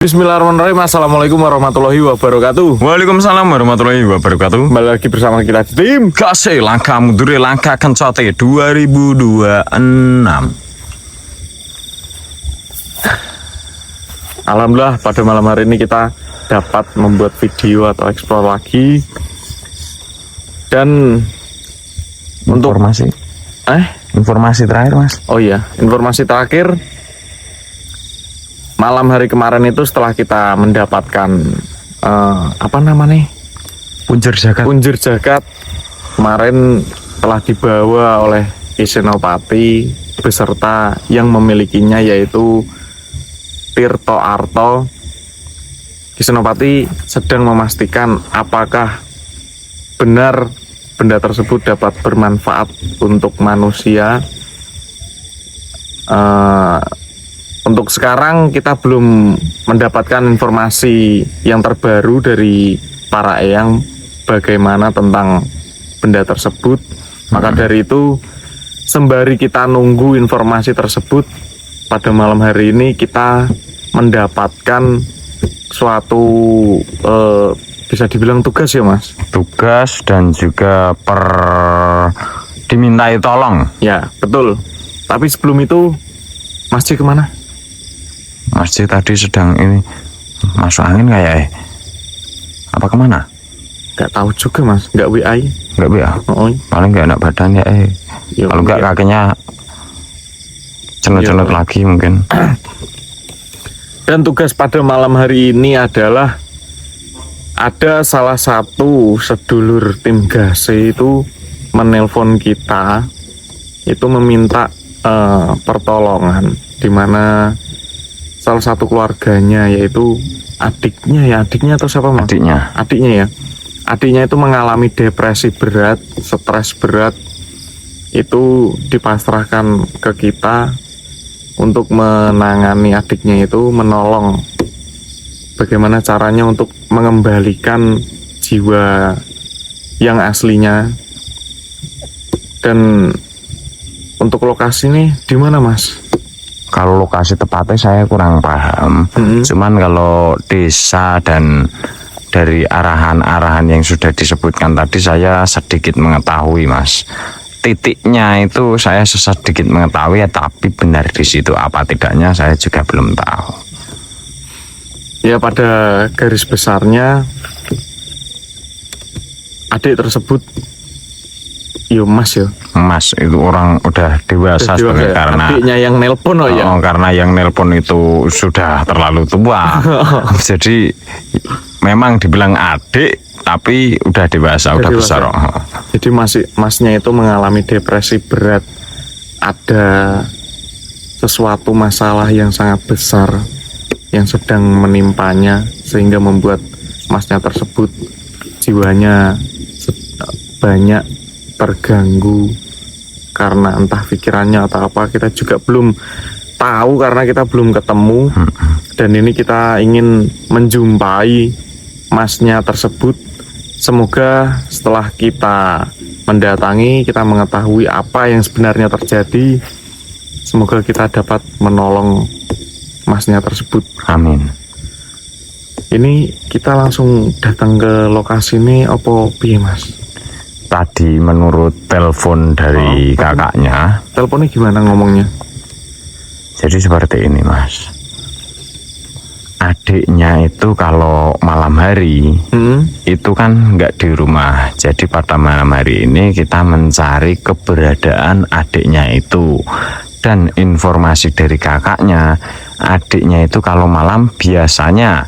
Bismillahirrahmanirrahim. Assalamualaikum warahmatullahi wabarakatuh. Waalaikumsalam warahmatullahi wabarakatuh. Kembali lagi bersama kita di tim Kasih langkah mundure langkah kencote 2026. Alhamdulillah pada malam hari ini kita dapat membuat video atau explore lagi. Dan untuk Informasi terakhir, Mas. oh iya, informasi terakhir malam hari kemarin itu setelah kita mendapatkan Punjer jagat. Punjer jagat kemarin telah dibawa oleh Ki Senopati beserta yang memilikinya yaitu Tirto Arto. Ki Senopati sedang memastikan apakah benar benda tersebut dapat bermanfaat untuk manusia. Untuk sekarang kita belum mendapatkan informasi yang terbaru dari para eyang bagaimana tentang benda tersebut. Maka dari itu sembari kita nunggu informasi tersebut, pada malam hari ini kita mendapatkan suatu bisa dibilang tugas ya Mas? Tugas dan juga dimintai tolong. Ya betul. Tapi sebelum itu Mas C kemana? Masjid tadi sedang ini masuk angin kayak apa kemana? Gak tahu juga Mas, gak WA. Enggak ya? Oh, Paling nggak enak badan ya. ya Kalau enggak kakinya cenut-cenut lagi mungkin. Dan tugas pada malam hari ini adalah ada salah satu sedulur tim Gase itu menelpon kita, itu meminta pertolongan, di mana salah satu keluarganya yaitu adiknya atau siapa Mas? Adiknya ya. Adiknya itu mengalami depresi berat, stres berat. Itu dipasrahkan ke kita untuk menangani adiknya itu, menolong bagaimana caranya untuk mengembalikan jiwa yang aslinya. Dan untuk lokasi ini di mana Mas? Kalau lokasi tepatnya saya kurang paham. Cuman kalau desa dan dari arahan-arahan yang sudah disebutkan tadi saya sedikit mengetahui Mas. Titiknya itu saya sedikit mengetahui ya, tapi benar di situ apa tidaknya saya juga belum tahu. Ya pada garis besarnya adik tersebut Mas itu orang udah dewasa sebenarnya, karena adiknya yang nelpon karena yang nelpon itu sudah terlalu tua. Jadi memang dibilang adik tapi udah dewasa, udah besar. Jadi masnya itu mengalami depresi berat, ada sesuatu masalah yang sangat besar yang sedang menimpanya sehingga membuat masnya tersebut jiwanya banyak terganggu karena entah pikirannya atau apa, kita juga belum tahu karena kita belum ketemu. Dan ini kita ingin menjumpai masnya tersebut. Semoga setelah kita mendatangi, kita mengetahui apa yang sebenarnya terjadi, semoga kita dapat menolong masnya tersebut. Amin. Ini kita langsung datang ke lokasi ini apa piye Mas? Tadi menurut telepon dari kakaknya. Teleponnya gimana ngomongnya? Jadi seperti ini Mas. Adiknya itu kalau malam hari itu kan nggak di rumah. Jadi pada malam hari ini kita mencari keberadaan adiknya itu. Dan informasi dari kakaknya, adiknya itu kalau malam biasanya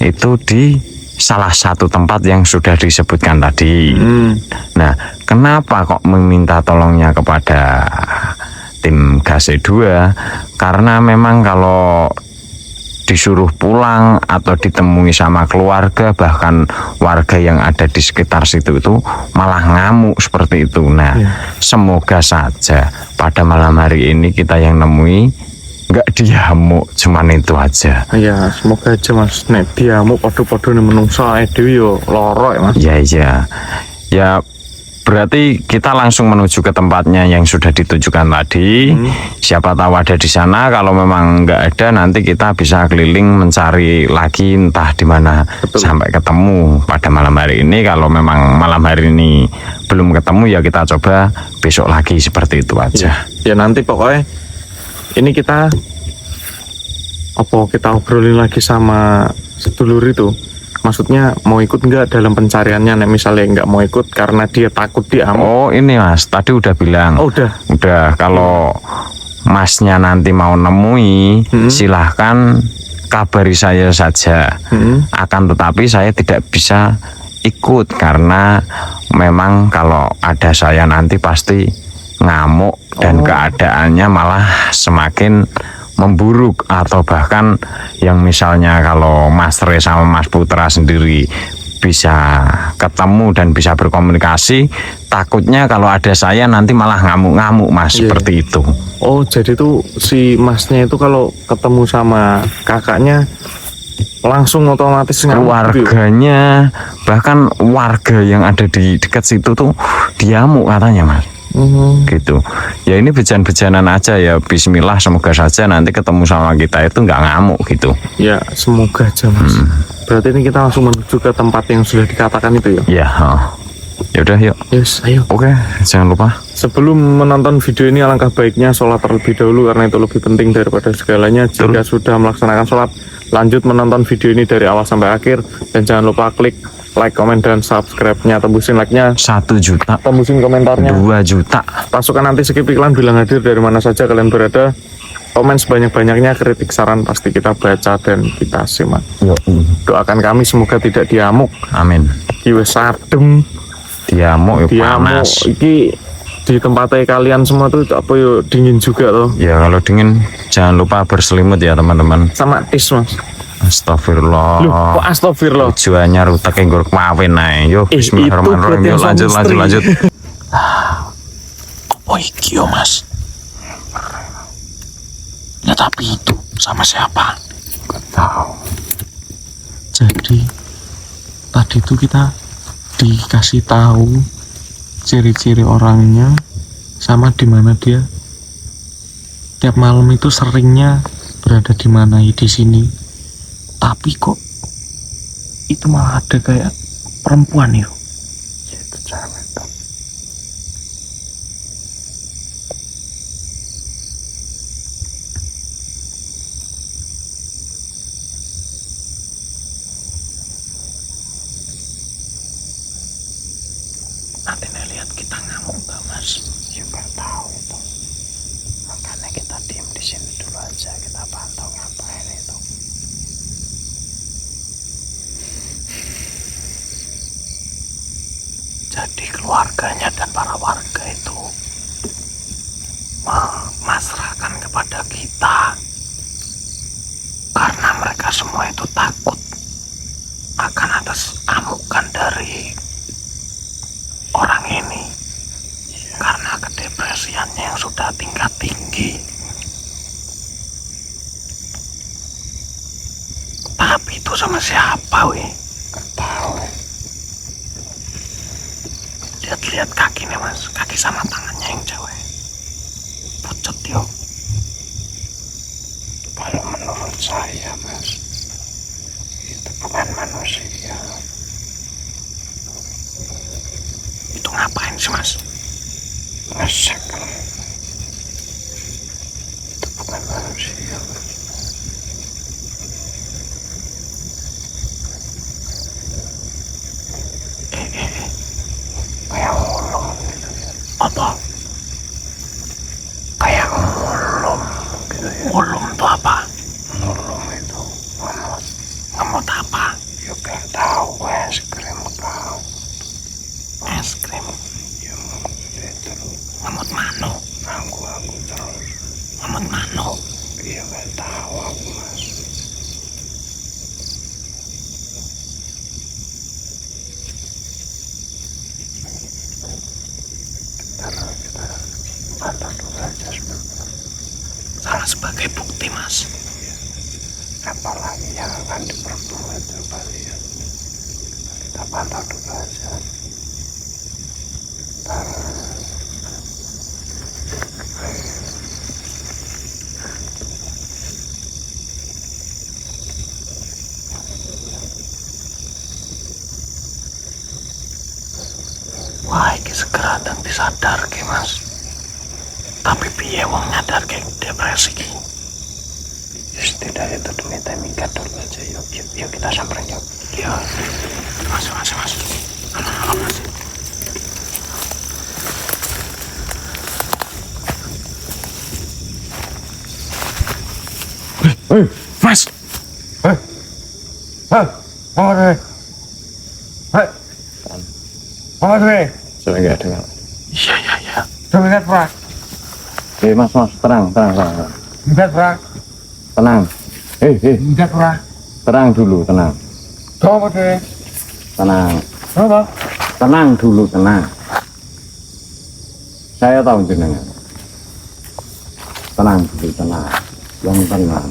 itu di salah satu tempat yang sudah disebutkan tadi. Nah, kenapa kok meminta tolongnya kepada tim Gase 2? Karena memang kalau disuruh pulang atau ditemui sama keluarga, bahkan warga yang ada di sekitar situ itu malah ngamuk seperti itu. Nah, semoga saja pada malam hari ini kita yang nemui nggak diamuk, cuman itu aja. Ya semoga aja Mas, nek diamuk podo-podo nih menungso dhewe yo loro ya Mas. Iya ya Berarti kita langsung menuju ke tempatnya yang sudah ditujukan tadi. Siapa tahu ada di sana. Kalau memang nggak ada, nanti kita bisa keliling mencari lagi entah di mana sampai ketemu pada malam hari ini. Kalau memang malam hari ini belum ketemu, ya kita coba besok lagi, seperti itu aja. Ya nanti pokoknya ini kita obrolin lagi sama sedulur itu. Maksudnya mau ikut nggak dalam pencariannya? Nek misalnya nggak mau ikut karena dia takut diamuk. Oh ini Mas, tadi udah bilang. Oh udah. Kalau Masnya nanti mau nemui, silahkan kabari saya saja. Akan tetapi saya tidak bisa ikut karena memang kalau ada saya nanti pasti ngamuk dan keadaannya malah semakin memburuk, atau bahkan yang misalnya kalau Mas Re sama Mas Putra sendiri bisa ketemu dan bisa berkomunikasi, takutnya kalau ada saya nanti malah ngamuk-ngamuk Mas, seperti itu. Oh jadi tuh si Masnya itu kalau ketemu sama kakaknya langsung otomatis ngamuk gitu? Keluarganya, bahkan warga yang ada di dekat situ tuh diamuk katanya Mas. Gitu ya, ini bejan-bejanan aja ya. Bismillah, semoga saja nanti ketemu sama kita itu nggak ngamuk gitu ya. Semoga aja Mas. Berarti ini kita langsung menuju ke tempat yang sudah dikatakan itu ya. Ya udah yuk. Yes, ayo. Oke, jangan lupa sebelum menonton video ini alangkah baiknya sholat terlebih dahulu, karena itu lebih penting daripada segalanya. Jika sudah melaksanakan sholat, lanjut menonton video ini dari awal sampai akhir, dan jangan lupa klik like, komen, dan subscribe-nya. Tembusin like-nya 1 juta, tembusin komentarnya 2 juta. Pasukan nanti skip iklan, bilang hadir dari mana saja kalian berada. Komen sebanyak-banyaknya, kritik saran pasti kita baca dan kita simak. Doakan kami semoga tidak diamuk. Amin. Wis adem. Diamuk ya panas. Iki di tempatnya kalian semua tuh apa yo dingin juga loh. Ya kalau dingin jangan lupa berselimut ya teman-teman. Sama tis Mas. Astagfirullah. Loh, kok astagfirullah? Tujuannya rutak yang gue kawin naik. Yuk, bismillahirrahmanirrahim. Yuk, lanjut. Oh iki yo Mas. Ya tapi itu sama siapa? Gak tahu. Jadi tadi tuh kita dikasih tahu ciri-ciri orangnya sama di mana dia tiap malam itu seringnya berada di mana, di sini. Tapi kok itu malah ada kayak perempuan ya? Itu cewek tuh. Nanti lihat kita ngamuk gak Mas? Ya gak tahu itu. Makanya kita diem di sini dulu aja, kita pantau ngapain itu. Jadi keluarganya dan para warga itu memasrahkan kepada kita karena mereka semua itu takut akan atas amukan dari orang ini, karena kedepresiannya yang sudah tingkat tinggi. Tapi itu sama siapa weh? Gak tahu. Lihat-lihat kakinya Mas, kaki sama tangannya yang cewek pucet yo. Kalau menurut saya Mas, itu bukan manusia. Itu ngapain sih Mas? Masak. Itu bukan manusia Mas. Kayak ulung gitu ya. Apa? Kayak ulung gitu ya. Ulum tuh apa? Ulung itu ngemot. Ngemot apa? Ya gak tahu, es krim kau. Es krim. Ya itu Ngemot mano? aku terus. Ngemot mano? Ya gak tahu aku Mas. Kita pantau dulu aja sebentar. Sama sebagai bukti Mas. Apalagi yang akan diperbuat, coba lihat. Kita pantau dulu aja. masalah iki segera dan disadar ke mas. Tapi piye wong nyadar ke depresi ki? Setidaknya itu demi minggat dulu aja. Yuk kita samperin yuk. Iya. Mas. Halo mas. Mas. Saya nggak dengar. Iya. Ingat Pak, Mas, tenang. ingat Pak, Tenang. ingat Pak. Tenang dulu, tenang. Coba deh. Tenang. Apa? Tenang dulu, tenang. Saya tahu jenengan. Tenang dulu, tenang. Yang tenang.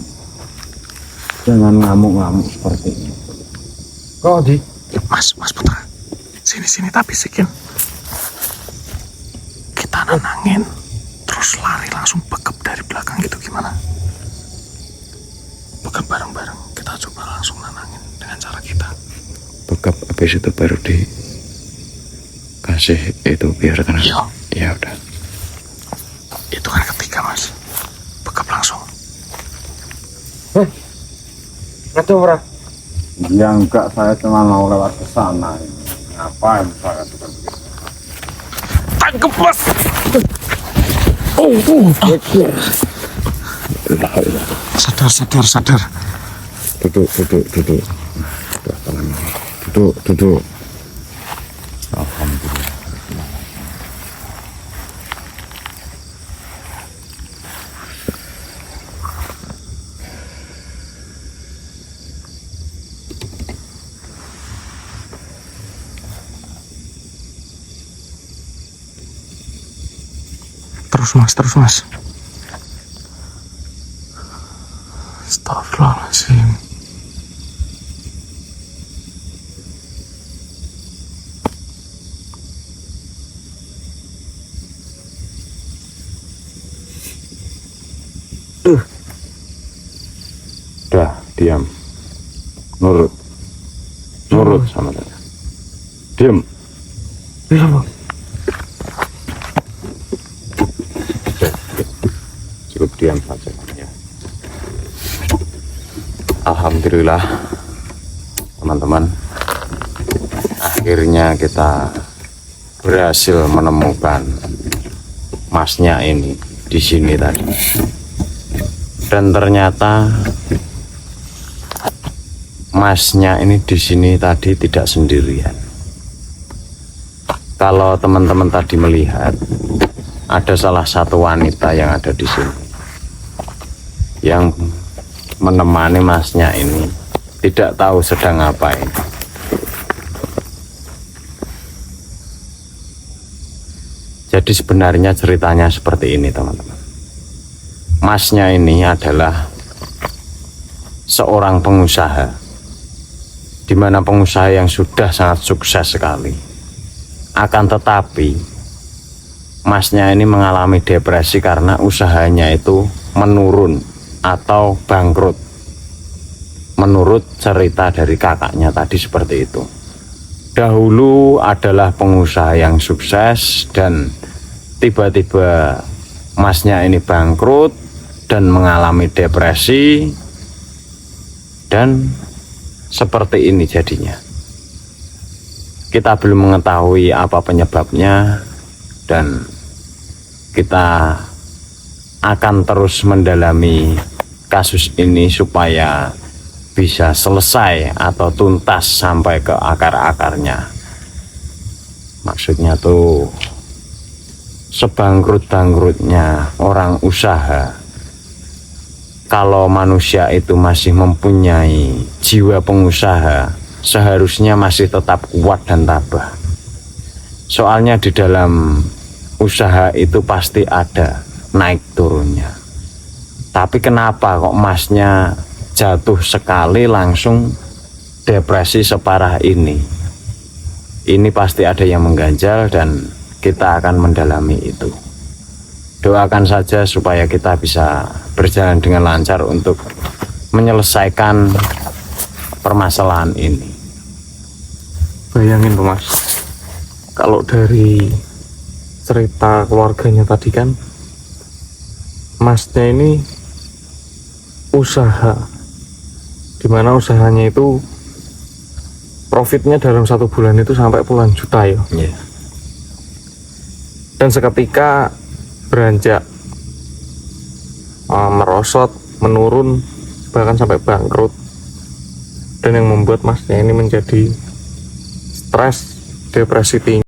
Jangan ngamuk-ngamuk seperti ini. Kok di? Mas Putra. Sini tapi bisikin. Kita nenangin, terus lari langsung bekep dari belakang gitu gimana? Bekep bareng-bareng, kita coba langsung nenangin dengan cara kita. Bekap habis itu baru dikasih itu biar tenang. Iya. Ya udah. Itu kan ketiga mas. Bekep langsung. Ngaco Pak. Ya enggak, saya cuma mau lewat ke sana. Ngapain saya seperti itu? Tangkep mas. Sadar. Duduk. Udah, tenang. Duduk. Alhamdulillah. Terus mas. Astagfirullahaladzim. Udah, diam. Nurut sama saya. Diam. Iya Pak. Cukup diam saja ya. Alhamdulillah teman-teman, akhirnya kita berhasil menemukan masnya ini di sini tadi. Dan ternyata masnya ini di sini tadi tidak sendirian. Kalau teman-teman tadi melihat, ada salah satu wanita yang ada di sini yang menemani masnya ini, tidak tahu sedang ngapain. Jadi sebenarnya ceritanya seperti ini teman-teman. Masnya ini adalah seorang pengusaha, di mana pengusaha yang sudah sangat sukses sekali. Akan tetapi masnya ini mengalami depresi karena usahanya itu menurun atau bangkrut. Menurut cerita dari kakaknya tadi seperti itu. Dahulu adalah pengusaha yang sukses dan tiba-tiba masnya ini bangkrut dan mengalami depresi, dan seperti ini jadinya. Kita belum mengetahui apa penyebabnya, dan kita akan terus mendalami kasus ini supaya bisa selesai atau tuntas sampai ke akar-akarnya. Maksudnya tuh sebangkrut-bangkrutnya orang usaha, kalau manusia itu masih mempunyai jiwa pengusaha, seharusnya masih tetap kuat dan tabah. Soalnya di dalam usaha itu pasti ada naik turunnya. Tapi kenapa kok masnya jatuh sekali langsung depresi separah ini? Ini pasti ada yang mengganjal dan kita akan mendalami itu. Doakan saja supaya kita bisa berjalan dengan lancar untuk menyelesaikan permasalahan ini. Bayangin tuh mas, kalau dari cerita keluarganya tadi kan, masnya ini usaha, dimana usahanya itu profitnya dalam 1 bulan itu sampai puluhan juta ya. Iya. Dan seketika beranjak merosot, menurun, bahkan sampai bangkrut. Dan yang membuat masnya ini menjadi stres, depresi tinggi.